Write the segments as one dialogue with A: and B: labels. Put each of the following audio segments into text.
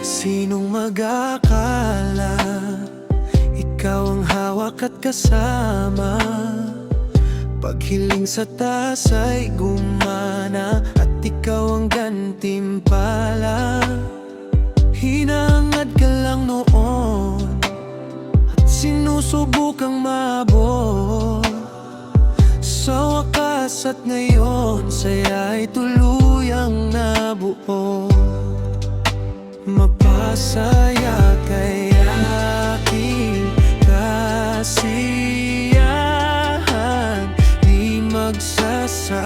A: Sinong mag-aakala ikaw ang hawak at kasama? Paghiling sa taas ay gumana at ikaw ang gantimpala. Hinahangad ka lang noon at sinusubukang maabot. Sa wakas at ngayon, saya'y tuluyang nabuo. Mapasaya kay aking kasiyahan, di magsasawa,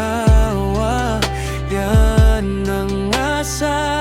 A: yan ang asahan.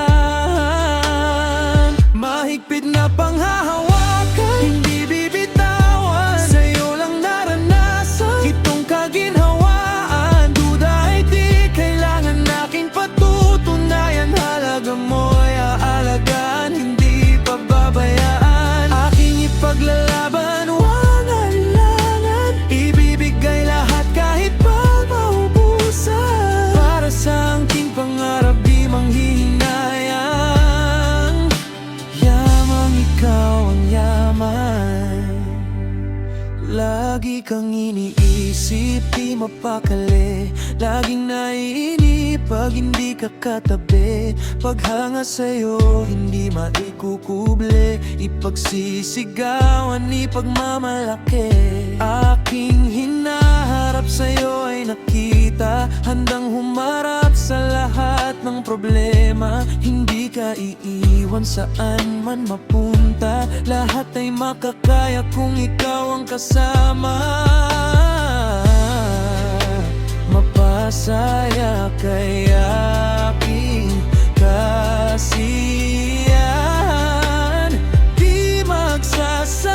A: Mahigpit na panghahawakan, hindi bibitawan, sa'yo lang naranasan itong kaginhawaan. Duda ay di kailangan aking patutunayan, halaga mo'y aalagaan, hindi pababayaan. Aking ipaglalaban, walang alinlangan, ibibigay lahat kahit pa maubusan. Para sa aking pangarap di manghihinayang, yamang ikaw ang yaman. Lagi kang iniisip, di mapakali, laging naiinip pag hindi ka katabi. Paghanga sa'yo, hindi maikukuble, ipagsisigawan, ipagmamalaki. Aking hinaharap sa'yo ay nakita, handang humarap sa lahat ng problema. Hindi ka iiwan saan man mapunta, lahat ay makakaya kung ikaw ang kasama. Mapasaya kay aking kasiyahan, di magsasawa.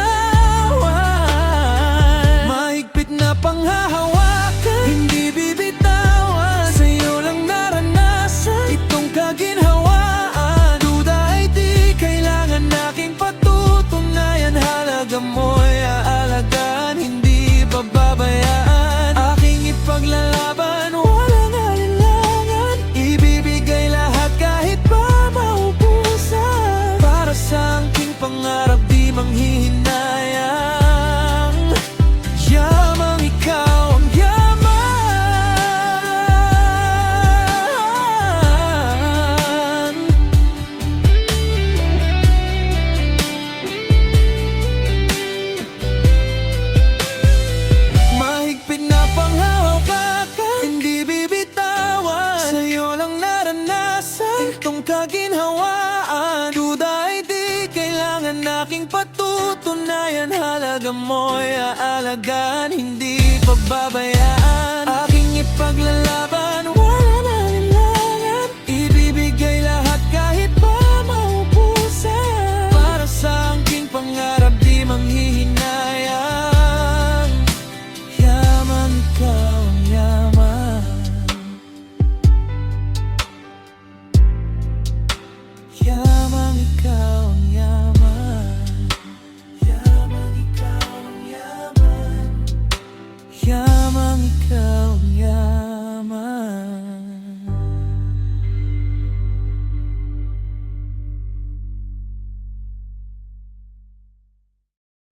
A: Mahigpit na panghahawakan, hindi bibitawan, sa'yo lang naranasan itong kaginhawaan. Duda ay di kailangan aking patutunayan, halaga mo'y aalagaan, hindi pababayaan. Aking ipaglalaban, walang alinlangan, ibibigay lahat kahit pa maubusan. Para sa aking pangarap di manghihinayang, yamang ikaw ang yaman. Mahigpit na panghahawakan, hindi bibitawan, sa'yo lang naranasan itong kaginhawaan. Duda ay di kailangan aking patutunayan, halaga mo'y aalagaan, hindi pababayaan.